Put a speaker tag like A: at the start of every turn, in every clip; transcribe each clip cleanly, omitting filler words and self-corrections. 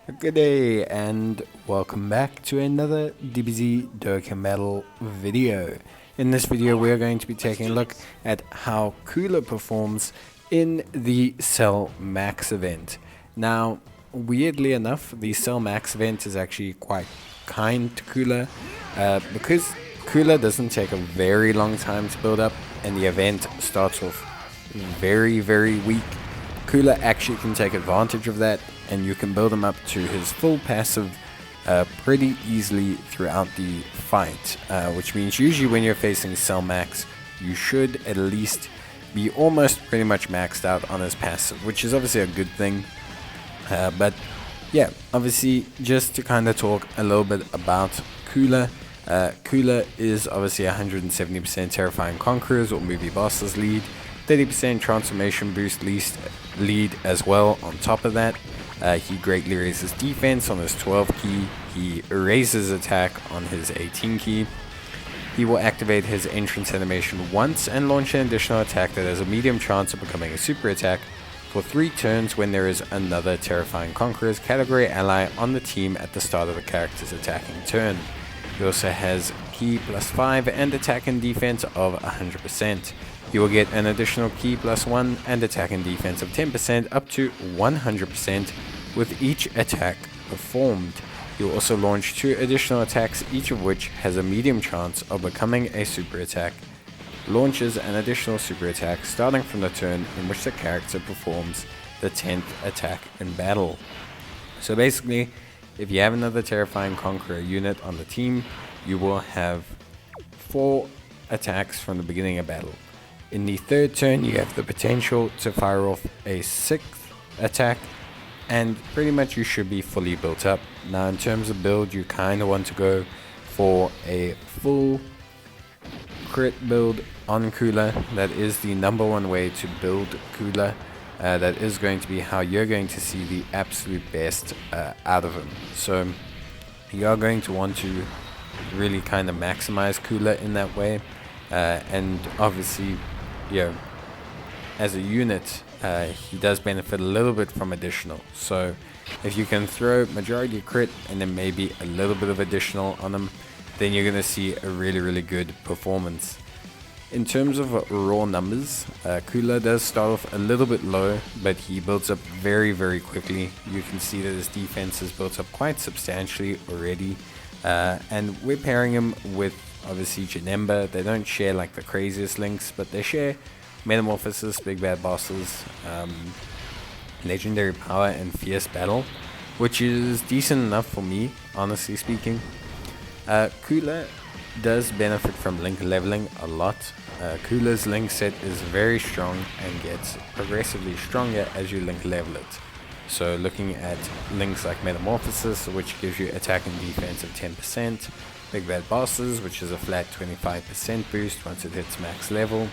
A: Good day and welcome back to another Dbz Dokkan battle video. In this video we are going to be taking a look at how Cooler performs in the Cell Max event. Now, weirdly enough, the Cell Max event is actually quite kind to Cooler because Cooler doesn't take a very long time to build up and the event starts off very weak. Cooler actually can take advantage of that, and you can build him up to his full passive pretty easily throughout the fight, which means usually when you're facing Cell Max, you should at least be almost pretty much maxed out on his passive, which is obviously a good thing. But yeah, obviously just to kind of talk a little bit about Cooler. Cooler is obviously 170% Terrifying Conquerors or Movie Bosses lead, 30% Transformation Boost lead as well. On top of that, he greatly raises defense on his 12 key, he raises attack on his 18 key. He will activate his entrance animation once and launch an additional attack that has a medium chance of becoming a super attack for 3 turns when there is another Terrifying Conquerors category ally on the team at the start of the character's attacking turn. He also has key +5 and attack and defense of 100%. You will get an additional key +1 and attack and defense of 10% up to 100% with each attack performed. You will also launch 2 additional attacks, each of which has a medium chance of becoming a super attack. Launches an additional super attack starting from the turn in which the character performs the 10th attack in battle. So basically, if you have another Terrifying Conqueror unit on the team, you will have 4 attacks from the beginning of battle. In the 3rd turn, you have the potential to fire off a 6th attack, and pretty much you should be fully built up. Now, in terms of build, you kind of want to go for a full crit build on Cooler. That is the #1 way to build Cooler. That is going to be how you're going to see the absolute best out of him. So you are going to want to really kind of maximize Cooler in that way, and obviously, as a unit, he does benefit a little bit from additional. So if you can throw majority crit and then maybe a little bit of additional on him, then you're going to see a really good performance. In terms of raw numbers, Cooler does start off a little bit low, but he builds up very quickly. You can see that his defense is built up quite substantially already, and we're pairing him with obviously Janemba. They don't share like the craziest links, but they share Metamorphosis, Big Bad Bosses, Legendary Power, and Fierce Battle, which is decent enough for me, honestly speaking. Cooler does benefit from link leveling a lot. Cooler's link set is very strong and gets progressively stronger as you link level it. So looking at links like Metamorphosis, which gives you attack and defense of 10%, Big Bad Bosses, which is a flat 25% boost once it hits max level,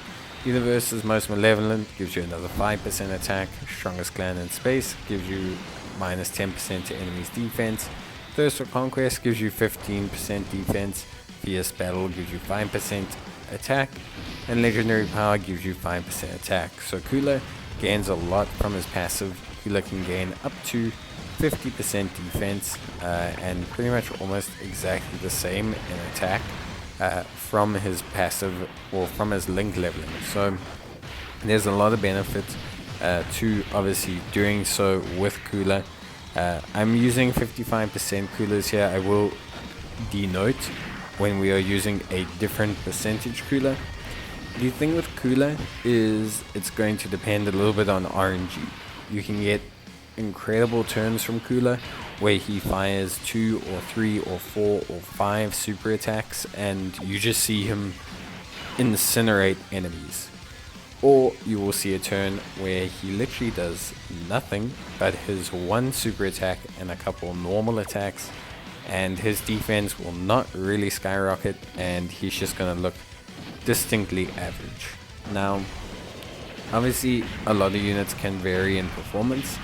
A: Universe's Most Malevolent gives you another 5% attack, Strongest Clan in Space gives you minus 10% to enemies defense, Thirst for Conquest gives you 15% defense, Fierce Battle gives you 5% attack, and Legendary Power gives you 5% attack. So Cooler gains a lot from his passive. Cooler can gain up to 50% defense and pretty much almost exactly the same in attack from his passive or from his link leveling. So there's a lot of benefit to obviously doing so with Cooler. I'm using 55% Coolers here. I will denote when we are using a different percentage Cooler. The thing with Cooler is it's going to depend a little bit on RNG. You can get incredible turns from Cooler where he fires 2 or 3 or 4 or 5 super attacks and you just see him incinerate enemies. Or you will see a turn where he literally does nothing but his 1 super attack and a couple normal attacks, and his defense will not really skyrocket and he's just going to look distinctly average. Now, obviously a lot of units can vary in performance,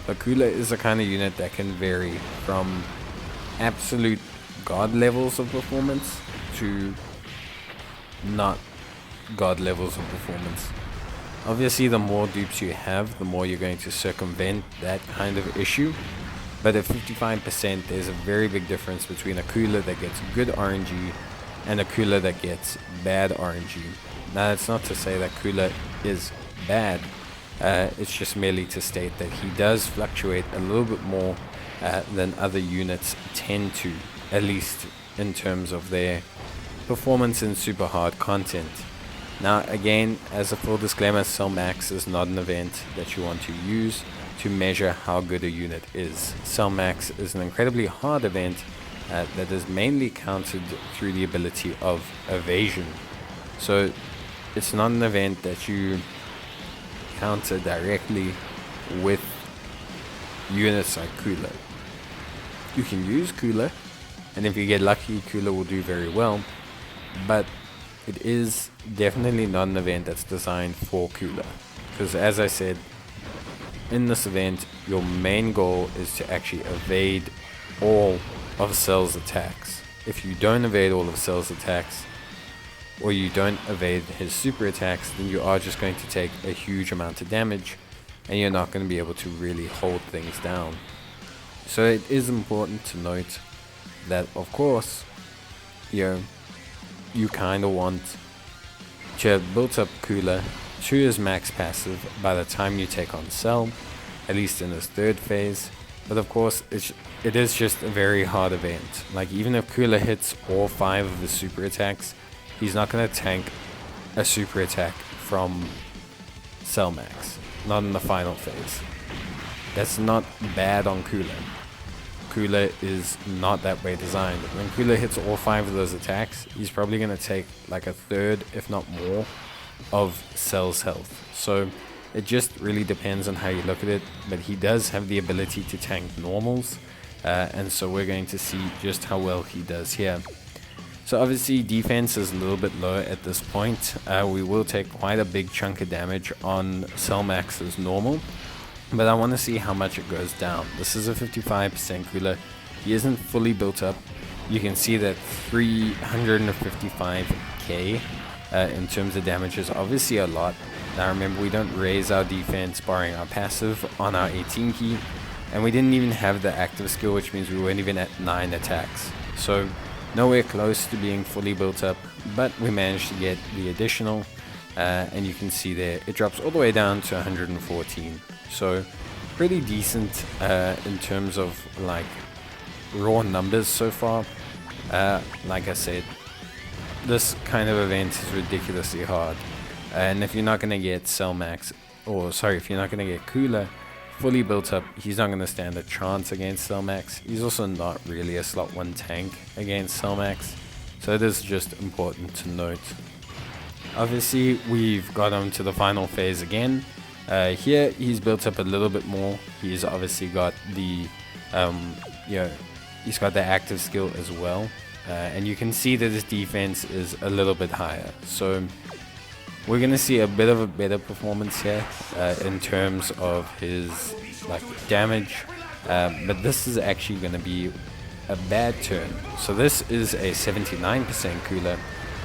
A: but Cooler is the kind of unit that can vary from absolute god levels of performance to not god levels of performance. Obviously, the more dupes you have, the more you're going to circumvent that kind of issue. But at 55%, there's a very big difference between a cooler that gets good RNG and a cooler that gets bad RNG. Now, that's not to say that cooler is bad. It's just merely to state that he does fluctuate a little bit more than other units tend to, at least in terms of their performance in super hard content. Now, again, as a full disclaimer, Cell Max is not an event that you want to use to measure how good a unit is. Cell Max is an incredibly hard event that is mainly countered through the ability of Evasion. So it's not an event that you counter directly with units like Cooler. You can use Cooler, and if you get lucky, Cooler will do very well, but it is definitely not an event that's designed for Cooler, because as I said, in this event, your main goal is to actually evade all of Cell's attacks. If you don't evade all of Cell's attacks, or you don't evade his super attacks, then you are just going to take a huge amount of damage, and you're not going to be able to really hold things down. So it is important to note that, of course, you kind of want to have built up Cooler to his max passive by the time you take on Cell, at least in his third phase. But of course, it is just a very hard event. Like, even if Cooler hits all 5 of his super attacks, he's not going to tank a super attack from Cell Max, not in the final phase. That's not bad on Cooler. Cooler is not that way designed. When Cooler hits all 5 of those attacks, he's probably going to take like a third, if not more, of Cell's health. So it just really depends on how you look at it, but he does have the ability to tank normals, and so we're going to see just how well he does here. So obviously defense is a little bit low at this point. We will take quite a big chunk of damage on Cell Max's normal, but I want to see how much it goes down. This is a 55% Cooler. He isn't fully built up. You can see that 355k in terms of damage is obviously a lot. Now remember, we don't raise our defense barring our passive on our 18 key, and we didn't even have the active skill, which means we weren't even at 9 attacks. So nowhere close to being fully built up, but we managed to get the additional, and you can see there it drops all the way down to 114. So pretty decent in terms of like raw numbers so far. Like I said, this kind of event is ridiculously hard, and if you're not going to get Cell Max, if you're not going to get Cooler fully built up, he's not going to stand a chance against Cell Max. He's also not really a slot 1 tank against Cell Max, so it is just important to note. Obviously, we've got him to the final phase again. Here he's built up a little bit more. He's obviously got the he's got the active skill as well, and you can see that his defense is a little bit higher. So we're gonna see a bit of a better performance here in terms of his damage, but this is actually gonna be a bad turn. So this is a 79% Cooler,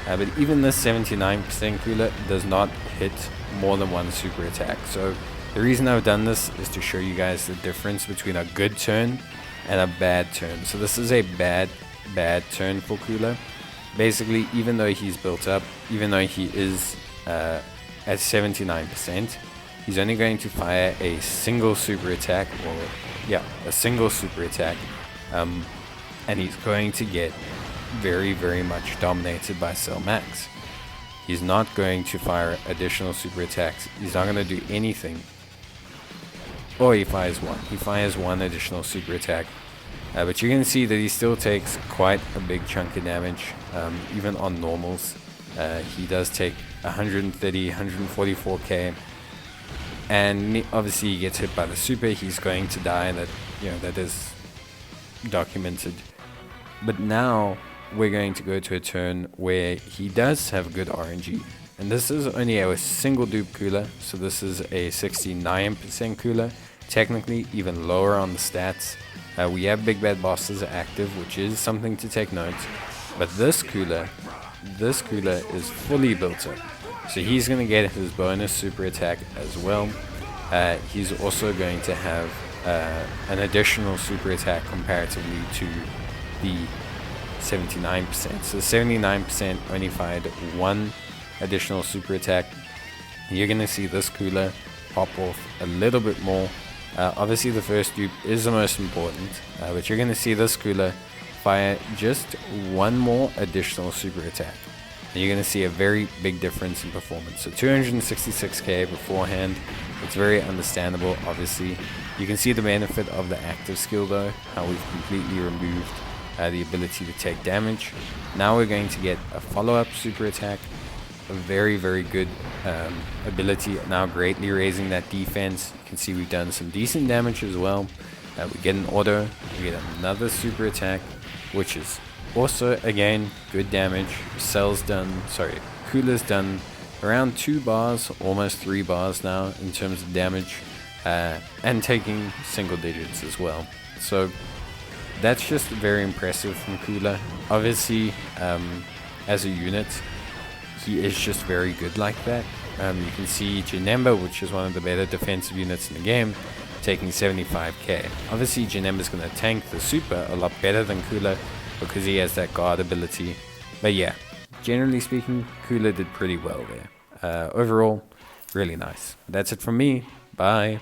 A: but even this 79% Cooler does not hit more than 1 super attack. So the reason I've done this is to show you guys the difference between a good turn and a bad turn. So this is a bad turn for Cooler. Basically, even though he's built up, even though he is at 79%, he's only going to fire a single super attack, and he's going to get very, very much dominated by Cell Max. He's not going to fire additional super attacks. He's not going to do anything. Or he fires one. He fires 1 additional super attack. But you can see that he still takes quite a big chunk of damage, even on normals. He does take 130, 144k. And obviously he gets hit by the super, he's going to die. That is documented. But now we're going to go to a turn where he does have good RNG, and this is only a single dupe Cooler, so this is a 69% Cooler, technically even lower on the stats. We have Big Bad Bosses active, which is something to take note, but this Cooler is fully built up, so he's going to get his bonus super attack as well. He's also going to have an additional super attack comparatively to the 79%. So 79% only fired one additional super attack. You're going to see this cooler pop off a little bit more. Obviously the first dupe is the most important, but you're going to see this cooler fire just one more additional super attack. And you're going to see a very big difference in performance. So 266k beforehand, it's very understandable. Obviously you can see the benefit of the active skill though, how we've completely removed the ability to take damage. Now we're going to get a follow-up super attack, a very good ability, now greatly raising that defense. You can see we've done some decent damage as well. We get an auto, we get another super attack, which is also again good damage. Cooler's done around 2 bars, almost 3 bars now in terms of damage, and taking single digits as well. So that's just very impressive from Cooler. Obviously, as a unit, he is just very good like that. You can see Janemba, which is one of the better defensive units in the game, taking 75k. Obviously, Janemba's going to tank the super a lot better than Cooler because he has that guard ability. But yeah, generally speaking, Cooler did pretty well there. Overall, really nice. That's it from me. Bye.